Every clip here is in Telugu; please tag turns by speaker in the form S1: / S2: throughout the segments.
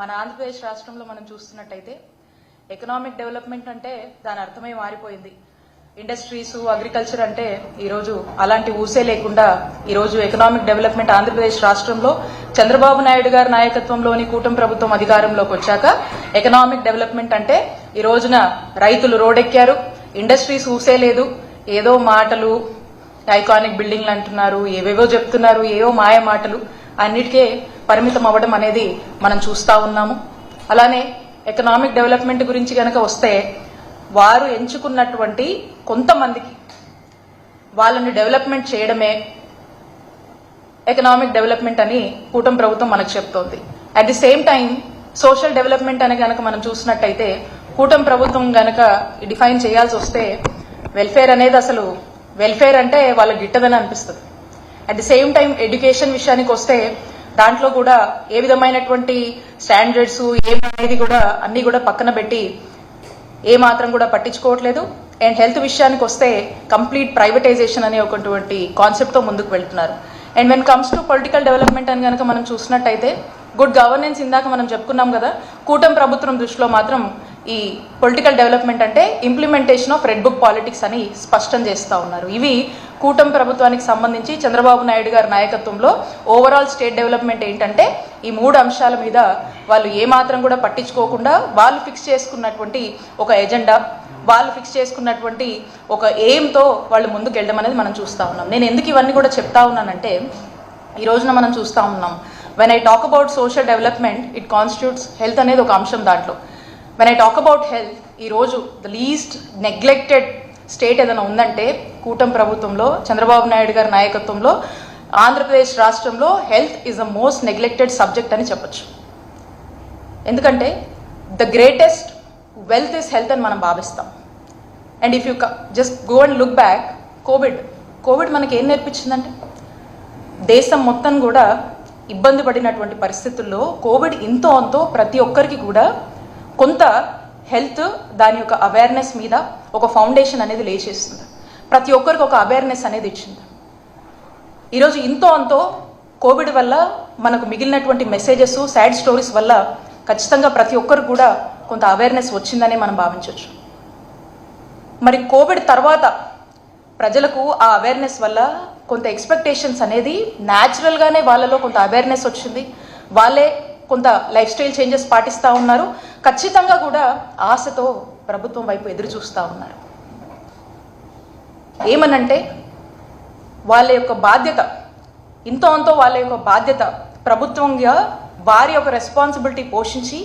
S1: మన ఆంధ్రప్రదేశ్ రాష్ట్రంలో మనం చూస్తున్నట్టయితే ఎకనామిక్ డెవలప్మెంట్ అంటే దాని అర్థమే మారిపోయింది. ఇండస్ట్రీస్, అగ్రికల్చర్ అంటే ఈరోజు అలాంటి ఊసే లేకుండా ఈరోజు ఎకనామిక్ డెవలప్మెంట్ ఆంధ్రప్రదేశ్ రాష్ట్రంలో చంద్రబాబు నాయుడు గారి నాయకత్వంలోని కూటమి ప్రభుత్వం అధికారంలోకి వచ్చాక ఎకనామిక్ డెవలప్మెంట్ అంటే ఈ రోజున రైతులు రోడ్డెక్కారు, ఇండస్ట్రీస్ ఊసే లేదు, ఏదో మాటలు, ఐకానిక్ బిల్డింగ్లు అంటున్నారు, ఏవేవో చెప్తున్నారు, ఏవో మాయ మాటలు అన్నిటికే పరిమితం అవ్వడం అనేది మనం చూస్తా ఉన్నాము. అలానే ఎకనామిక్ డెవలప్మెంట్ గురించి కనుక వస్తే వారు ఎంచుకున్నటువంటి కొంతమందికి వాళ్ళని డెవలప్మెంట్ చేయడమే ఎకనామిక్ డెవలప్మెంట్ అని కూటమి ప్రభుత్వం మనకు చెప్తోంది. At the same time social development అని కనుక మనం చూసినట్టయితే కూటమి ప్రభుత్వం కనుక డిఫైన్ చేయాల్సి వస్తే వెల్ఫేర్ అనేది అసలు వెల్ఫేర్ అంటే వాళ్ళకి గిట్టదని అనిపిస్తుంది. At the same time education విషయానికి వస్తే దాంట్లో కూడా ఏ విధమైనటువంటి స్టాండర్డ్స్ ఏమనేది కూడా అన్ని కూడా పక్కన పెట్టి ఏ మాత్రం కూడా పట్టించుకోవట్లేదు. అండ్ హెల్త్ విషయానికి వస్తే కంప్లీట్ ప్రైవేటైజేషన్ అనే ఒకటువంటి కాన్సెప్ట్ తో ముందుకు వెళ్తున్నారు. And when comes to political development అని కనుక మనం చూసినట్టయితే గుడ్ గవర్నెన్స్ ఇందాక మనం చెప్పుకున్నాం కదా, కూటమి ప్రభుత్వం దృష్టిలో మాత్రం ఈ పొలిటికల్ డెవలప్మెంట్ అంటే implementation of red book politics అని స్పష్టం చేస్తా ఉన్నారు. ఇవి కూటమి ప్రభుత్వానికి సంబంధించి చంద్రబాబు నాయుడు గారి నాయకత్వంలో ఓవరాల్ స్టేట్ డెవలప్మెంట్ ఏంటంటే ఈ 3 అంశాల మీద వాళ్ళు ఏమాత్రం కూడా పట్టించుకోకుండా వాళ్ళు ఫిక్స్ చేసుకున్నటువంటి ఒక ఎజెండా, వాళ్ళు ఫిక్స్ చేసుకున్నటువంటి ఒక ఎయిమ్తో వాళ్ళు ముందుకు వెళ్ళడం అనేది మనం చూస్తూ ఉన్నాం. నేను ఎందుకు ఇవన్నీ కూడా చెప్తా ఉన్నానంటే ఈ రోజున మనం చూస్తూ ఉన్నాం, when I talk about social development it constitutes health అనేది ఒక అంశం. దాంట్లో when I talk about health ఈరోజు ద లీస్ట్ నెగ్లెక్టెడ్ స్టేట్ ఏదైనా ఉందంటే కూటమి ప్రభుత్వంలో చంద్రబాబు నాయుడు గారి నాయకత్వంలో ఆంధ్రప్రదేశ్ రాష్ట్రంలో health is the most neglected subject అని చెప్పొచ్చు. ఎందుకంటే the greatest wealth is health అని మనం భావిస్తాం. And if you just go and look back, Covid మనకి ఏం నేర్పించిందంటే దేశం మొత్తం కూడా ఇబ్బంది పడినటువంటి పరిస్థితుల్లో కోవిడ్ ఇంతో అంతో ప్రతి ఒక్కరికి కూడా కొంత హెల్త్ దాని యొక్క అవేర్నెస్ మీద ఒక ఫౌండేషన్ అనేది లేచేస్తుంది. ప్రతి ఒక్కరికి ఒక అవేర్నెస్ అనేది ఇచ్చింది. ఈరోజు ఇంతో అంతో కోవిడ్ వల్ల మనకు మిగిలినటువంటి మెసేజెస్, సాడ్ స్టోరీస్ వల్ల ఖచ్చితంగా ప్రతి ఒక్కరికి కూడా కొంత అవేర్నెస్ వచ్చిందని మనం భావించవచ్చు. మరి కోవిడ్ తర్వాత ప్రజలకు ఆ అవేర్నెస్ వల్ల కొంత ఎక్స్పెక్టేషన్స్ అనేది న్యాచురల్గానే వాళ్ళలో కొంత అవేర్నెస్ వచ్చింది. వాళ్ళే కొంత లైఫ్ స్టైల్ చేంజెస్ పాటిస్తూ ఉన్నారు. ఖచ్చితంగా కూడా ఆశతో ప్రభుత్వం వైపు ఎదురు చూస్తూ ఉన్నారు. ఏమనంటే వాళ్ళ యొక్క బాధ్యత ఇంతో అంతో వాళ్ళ యొక్క బాధ్యత ప్రభుత్వంగా వారి యొక్క రెస్పాన్సిబిలిటీ పోషించి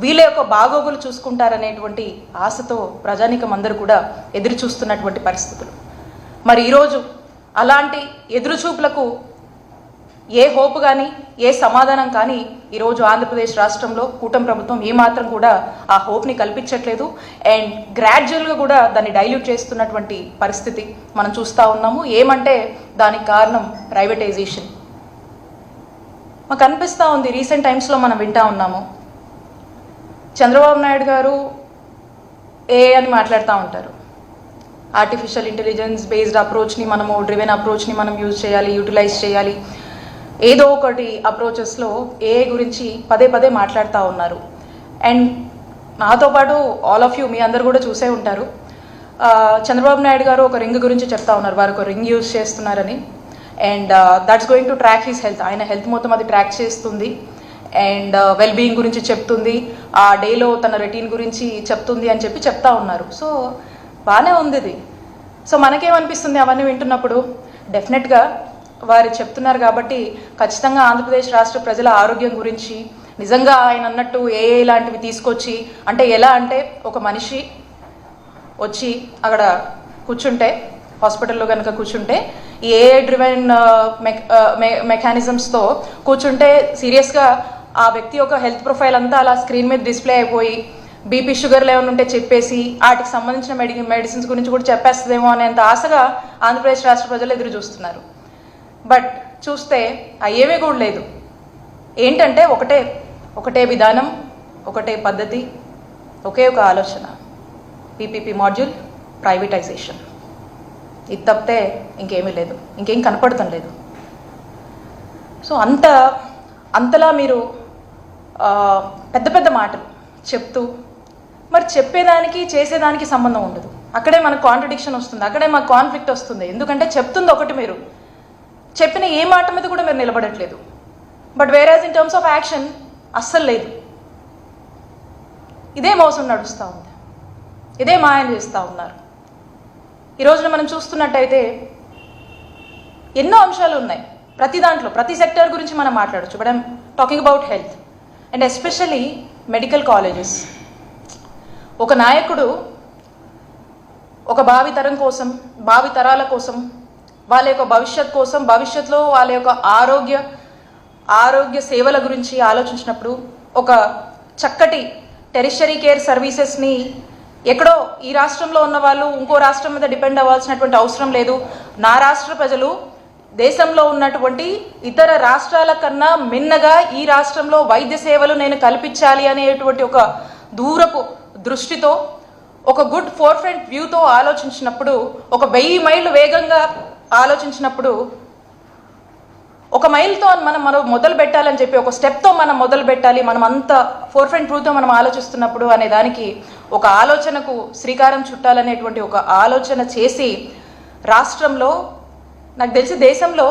S1: వీళ్ళ యొక్క బాగోగులు చూసుకుంటారనేటువంటి ఆశతో ప్రజానీకం అందరూ కూడా ఎదురు చూస్తున్నటువంటి పరిస్థితులు. మరి ఈరోజు అలాంటి ఎదురుచూపులకు ఏ హోప్ కానీ ఏ సమాధానం కానీ ఈరోజు ఆంధ్రప్రదేశ్ రాష్ట్రంలో కూటమి ప్రభుత్వం ఏమాత్రం కూడా ఆ హోప్ని కల్పించట్లేదు. అండ్ గ్రాడ్యువల్గా కూడా దాన్ని డైల్యూట్ చేస్తున్నటువంటి పరిస్థితి మనం చూస్తూ ఉన్నాము. ఏమంటే దానికి కారణం ప్రైవేటైజేషన్. మాకు అనిపిస్తూ ఉంది, రీసెంట్ టైమ్స్లో మనం వింటా ఉన్నాము, చంద్రబాబు నాయుడు గారు ఏఐ అని మాట్లాడుతూ ఉంటారు. ఆర్టిఫిషియల్ ఇంటెలిజెన్స్ బేస్డ్ అప్రోచ్ని మనము, డ్రివెన్ అప్రోచ్ని మనం యూటిలైజ్ చేయాలి. ఏదో ఒకటి అప్రోచెస్లో ఏఐ గురించి పదే పదే మాట్లాడుతూ ఉన్నారు. అండ్ నాతో పాటు ఆల్ ఆఫ్ యూ మీ అందరు కూడా చూసే ఉంటారు, చంద్రబాబు నాయుడు గారు ఒక రింగ్ గురించి చెప్తా ఉన్నారు. వారు ఒక రింగ్ యూజ్ చేస్తున్నారని. And that's going to track his health. ఆయన హెల్త్ మొత్తం అది ట్రాక్ చేస్తుంది. అండ్ వెల్ బీయింగ్ గురించి చెప్తుంది, ఆ డేలో తన రొటీన్ గురించి చెప్తుంది అని చెప్పి చెప్తా ఉన్నారు. సో బాగానే ఉంది ఇది. సో మనకేమనిపిస్తుంది అవన్నీ వింటున్నప్పుడు, డెఫినెట్గా వారు చెప్తున్నారు కాబట్టి ఖచ్చితంగా ఆంధ్రప్రదేశ్ రాష్ట్ర ప్రజల ఆరోగ్యం గురించి నిజంగా ఆయన అన్నట్టు ఏఐ లాంటివి తీసుకొచ్చి, అంటే ఎలా అంటే ఒక మనిషి వచ్చి అక్కడ కూర్చుంటే, హాస్పిటల్లో కనుక కూర్చుంటే ఈ ఏఐ డ్రివెన్ మెకానిజమ్స్తో కూర్చుంటే సీరియస్గా ఆ వ్యక్తి యొక్క హెల్త్ ప్రొఫైల్ అంతా అలా స్క్రీన్ మీద డిస్ప్లే అయిపోయి బీపీ షుగర్లు ఏమైనా ఉంటే చెప్పేసి వాటికి సంబంధించిన మెడిసిన్స్ గురించి కూడా చెప్పేస్తుందేమో అనేంత ఆశగా ఆంధ్రప్రదేశ్ రాష్ట్ర ప్రజలు ఎదురు చూస్తున్నారు. బట్ చూస్తే అయ్యేవే కూడా లేదు. ఏంటంటే ఒకటే విధానం, ఒకటే పద్ధతి, ఒకే ఒక ఆలోచన, పీపీపీ మాడ్యూల్, ప్రైవేటైజేషన్. ఇది తప్పితే ఇంకేమీ లేదు, ఇంకేం కనపడటం లేదు. సో అంతలా మీరు పెద్ద పెద్ద మాటలు చెప్తూ మరి చెప్పేదానికి చేసేదానికి సంబంధం ఉండదు. అక్కడే మనకు కాంట్రడిక్షన్ వస్తుంది, అక్కడే మాకు కాన్ఫ్లిక్ట్ వస్తుంది. ఎందుకంటే చెప్తుంది ఒకటి, మీరు చెప్పిన ఏ మాట మీద కూడా మీరు నిలబడట్లేదు. బట్ వేరేజ్ ఇన్ టర్మ్స్ ఆఫ్ యాక్షన్ అస్సలు లేదు. ఇదే మోసం నడుస్తూ ఉంది, ఇదే మాయం చేస్తూ ఉన్నారు. ఈ రోజున మనం చూస్తున్నట్టయితే ఎన్నో అంశాలు ఉన్నాయి. ప్రతి దాంట్లో ప్రతి సెక్టర్ గురించి మనం మాట్లాడచ్చు. But I'm talking about health and especially medical colleges. ఒక నాయకుడు ఒక భావితరం కోసం, భావితరాల కోసం, వాళ్ళ యొక్క భవిష్యత్ కోసం, భవిష్యత్తులో వాళ్ళ యొక్క ఆరోగ్య సేవల గురించి ఆలోచించినప్పుడు ఒక చక్కటి టెరిషరీ కేర్ సర్వీసెస్ని ఎక్కడో ఈ రాష్ట్రంలో ఉన్న వాళ్ళు ఇంకో రాష్ట్రం మీద డిపెండ్ అవ్వాల్సినటువంటి అవసరం లేదు. నా రాష్ట్ర ప్రజలు దేశంలో ఉన్నటువంటి ఇతర రాష్ట్రాల కన్నా మిన్నగా ఈ రాష్ట్రంలో వైద్య సేవలు నేను కల్పించాలి అనేటువంటి ఒక దూరపు దృష్టితో, ఒక గుడ్ ఫోర్ఫ్రంట్ వ్యూతో ఆలోచించినప్పుడు, ఒక 1000 మైళ్ళు వేగంగా ఆలోచించినప్పుడు, ఒక మైల్తో మనం మొదలు పెట్టాలని చెప్పి ఒక స్టెప్తో మనం మొదలు పెట్టాలి, మనం అంత ఫోర్ఫ్రంట్ వ్యూతో మనం ఆలోచిస్తున్నప్పుడు అనే దానికి ఒక ఆలోచనకు శ్రీకారం చుట్టాలనేటువంటి ఒక ఆలోచన చేసి రాష్ట్రంలో, నాకు తెలిసి దేశంలో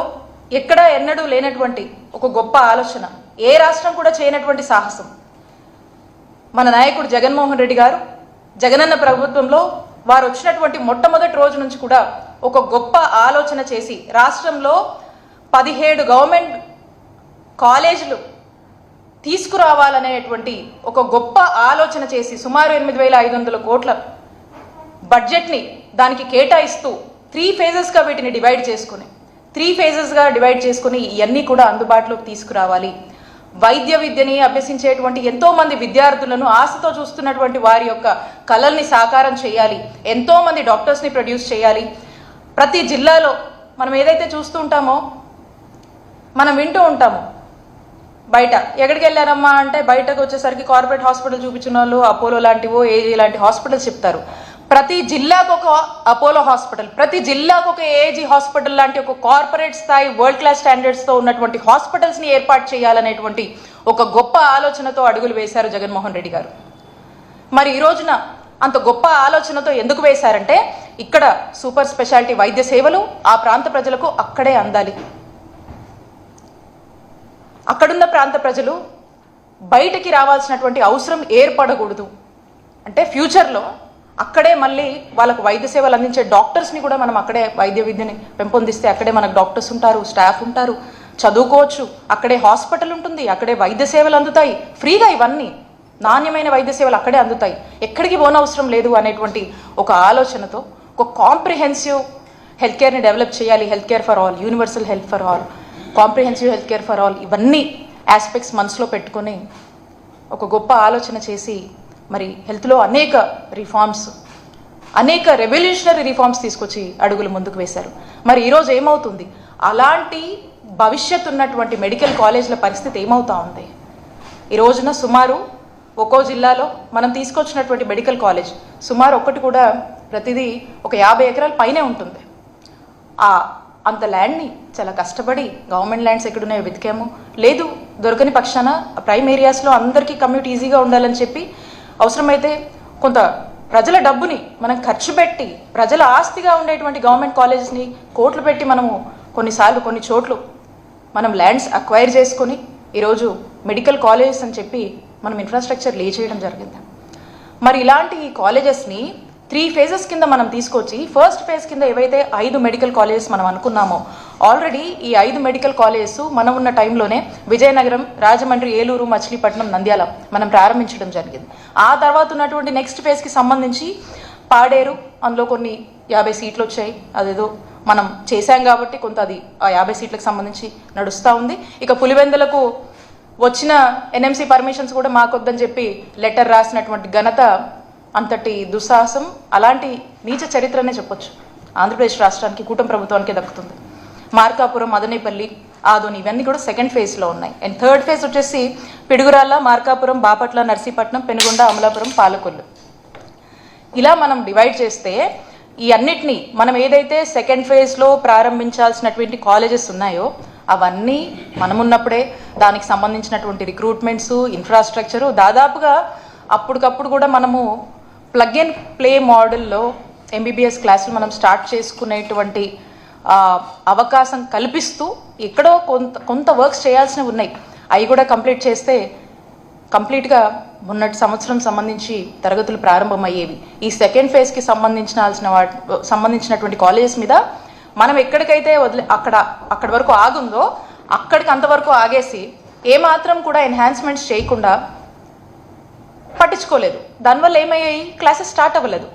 S1: ఎక్కడా ఎన్నడూ లేనటువంటి ఒక గొప్ప ఆలోచన, ఏ రాష్ట్రం కూడా చేయనటువంటి సాహసం మన నాయకుడు జగన్మోహన్ రెడ్డి గారు జగనన్న ప్రభుత్వంలో వారు వచ్చినటువంటి మొట్టమొదటి రోజు నుంచి కూడా ఒక గొప్ప ఆలోచన చేసి రాష్ట్రంలో 17 గవర్నమెంట్ కాలేజీలు తీసుకురావాలనేటువంటి ఒక గొప్ప ఆలోచన చేసి సుమారు 8,500 కోట్ల బడ్జెట్ని దానికి కేటాయిస్తూ 3 ఫేజెస్గా వీటిని డివైడ్ చేసుకుని ఇవన్నీ కూడా అందుబాటులోకి తీసుకురావాలి. వైద్య విద్యని అభ్యసించేటువంటి ఎంతో మంది విద్యార్థులను ఆశతో చూస్తున్నటువంటి వారి యొక్క కలల్ని సాకారం చేయాలి. ఎంతో మంది డాక్టర్స్ని ప్రొడ్యూస్ చేయాలి. ప్రతి జిల్లాలో మనం ఏదైతే చూస్తూ ఉంటామో, మనం వింటూ ఉంటాము, బయట ఎక్కడికి వెళ్ళారమ్మా అంటే బయటకు వచ్చేసరికి కార్పొరేట్ హాస్పిటల్ చూపించిన వాళ్ళు అపోలో లాంటివో ఏజీ లాంటి హాస్పిటల్స్ చెప్తారు. ప్రతి జిల్లాకు ఒక అపోలో హాస్పిటల్, ప్రతి జిల్లాకు ఒక ఏజీ హాస్పిటల్ లాంటి ఒక కార్పొరేట్ స్థాయి వరల్డ్ క్లాస్ స్టాండర్డ్స్తో ఉన్నటువంటి హాస్పిటల్స్ని ఏర్పాటు చేయాలనేటువంటి ఒక గొప్ప ఆలోచనతో అడుగులు వేశారు జగన్మోహన్ రెడ్డి గారు. మరి ఈ రోజున అంత గొప్ప ఆలోచనతో ఎందుకు వేశారంటే, ఇక్కడ సూపర్ స్పెషాలిటీ వైద్య సేవలు ఆ ప్రాంత ప్రజలకు అక్కడే అందాలి. అక్కడున్న ప్రాంత ప్రజలు బయటికి రావాల్సినటువంటి అవసరం ఏర్పడకూడదు. అంటే ఫ్యూచర్లో అక్కడే మళ్ళీ వాళ్ళకు వైద్య సేవలు అందించే డాక్టర్స్ని కూడా మనం అక్కడే వైద్య విద్యని పెంపొందిస్తే అక్కడే మనకు డాక్టర్స్ ఉంటారు, స్టాఫ్ ఉంటారు, చదువుకోవచ్చు, అక్కడే హాస్పిటల్ ఉంటుంది, అక్కడే వైద్య సేవలు అందుతాయి ఫ్రీగా. ఇవన్నీ నాణ్యమైన వైద్య సేవలు అక్కడే అందుతాయి, ఎక్కడికి పోనవసరం లేదు అనేటువంటి ఒక ఆలోచనతో ఒక కాంప్రిహెన్సివ్ హెల్త్ కేర్ని డెవలప్ చేయాలి. Health care for all, universal health for all, comprehensive health care for all, ఇవన్నీ ఆస్పెక్ట్స్ మనసులో పెట్టుకొని ఒక గొప్ప ఆలోచన చేసి మరి హెల్త్లో అనేక రిఫార్మ్స్, అనేక రెవల్యూషనరీ రిఫార్మ్స్ తీసుకొచ్చి అడుగులు ముందుకు వేశారు. మరి ఈరోజు ఏమవుతుంది? అలాంటి భవిష్యత్తు ఉన్నటువంటి మెడికల్ కాలేజ్ల పరిస్థితి ఏమవుతా ఉంది? ఈ రోజున సుమారు ఒక్కో జిల్లాలో మనం తీసుకొచ్చినటువంటి మెడికల్ కాలేజ్ సుమారు ఒక్కటి కూడా ప్రతిదీ ఒక 50 ఎకరాల పైనే ఉంటుంది. అంత ల్యాండ్ని చాలా కష్టపడి గవర్నమెంట్ ల్యాండ్స్ ఎక్కడున్నాయో వెతికాము, లేదు దొరకని పక్షాన ప్రైమ్ ఏరియాస్లో అందరికీ కమ్యూట్ ఈజీగా ఉండాలని చెప్పి అవసరమైతే కొంత ప్రజల డబ్బుని మనం ఖర్చు పెట్టి ప్రజల ఆస్తిగా ఉండేటువంటి గవర్నమెంట్ కాలేజెస్ని కోట్లు పెట్టి మనము కొన్నిసార్లు కొన్ని చోట్ల మనం ల్యాండ్స్ అక్వైర్ చేసుకొని ఈరోజు మెడికల్ కాలేజెస్ అని చెప్పి మనం ఇన్ఫ్రాస్ట్రక్చర్ లే చేయడం జరిగింది. మరి ఇలాంటి ఈ కాలేజెస్ని 3 ఫేజెస్ కింద మనం తీసుకొచ్చి ఫస్ట్ ఫేజ్ కింద ఏవైతే 5 మెడికల్ కాలేజెస్ మనం అనుకున్నామో, ఆల్రెడీ ఈ 5 మెడికల్ కాలేజెస్ మనం ఉన్న టైంలోనే విజయనగరం, రాజమండ్రి, ఏలూరు, మచిలీపట్నం, నంద్యాల మనం ప్రారంభించడం జరిగింది. ఆ తర్వాత ఉన్నటువంటి నెక్స్ట్ ఫేజ్కి సంబంధించి పాడేరు, అందులో కొన్ని 50 సీట్లు వచ్చాయి. అదేదో మనం చేశాం కాబట్టి కొంత అది ఆ 50 సీట్లకు సంబంధించి నడుస్తూ ఉంది. ఇక పులివెందులకు వచ్చిన ఎన్ఎంసీ పర్మిషన్స్ కూడా మాకొద్దని చెప్పి లెటర్ రాసినటువంటి ఘనత, అంతటి దుస్సాహసం, అలాంటి నీచ చరిత్రనే చెప్పొచ్చు ఆంధ్రప్రదేశ్ రాష్ట్రానికి, కూటమి ప్రభుత్వానికి దక్కుతుంది. మార్కాపురం, మదనేపల్లి, ఆదోని ఇవన్నీ కూడా సెకండ్ ఫేజ్లో ఉన్నాయి. అండ్ థర్డ్ ఫేజ్ వచ్చేసి పిడుగురాళ్ళ, మార్కాపురం, బాపట్ల, నర్సీపట్నం, పెనుగొండ, అమలాపురం, పాలకొల్లు. ఇలా మనం డివైడ్ చేస్తే ఈ అన్నిటినీ మనం ఏదైతే సెకండ్ ఫేజ్లో ప్రారంభించాల్సినటువంటి కాలేజెస్ ఉన్నాయో అవన్నీ మనమున్నప్పుడే దానికి సంబంధించినటువంటి రిక్రూట్మెంట్స్, ఇన్ఫ్రాస్ట్రక్చరు దాదాపుగా అప్పటికప్పుడు కూడా మనము ప్లగ్ అండ్ ప్లే మోడల్లో ఎంబీబీఎస్ క్లాసులు మనం స్టార్ట్ చేసుకునేటువంటి అవకాశం కల్పిస్తూ ఎక్కడో కొంత వర్క్స్ చేయాల్సినవి ఉన్నాయి. అవి కూడా కంప్లీట్ చేస్తే కంప్లీట్గా మొన్నటి సంవత్సరం సంబంధించి తరగతులు ప్రారంభమయ్యేవి. ఈ సెకండ్ ఫేజ్కి సంబంధించినటువంటి కాలేజెస్ మీద మనం ఎక్కడికైతే అక్కడి వరకు ఆగుందో అక్కడికి అంతవరకు ఆగేసి ఏమాత్రం కూడా ఎన్హాన్స్మెంట్స్ చేయకుండా పట్టించుకోలేదు. దానివల్ల ఏమయ్యాయి, క్లాసెస్ స్టార్ట్ అవ్వలేదు.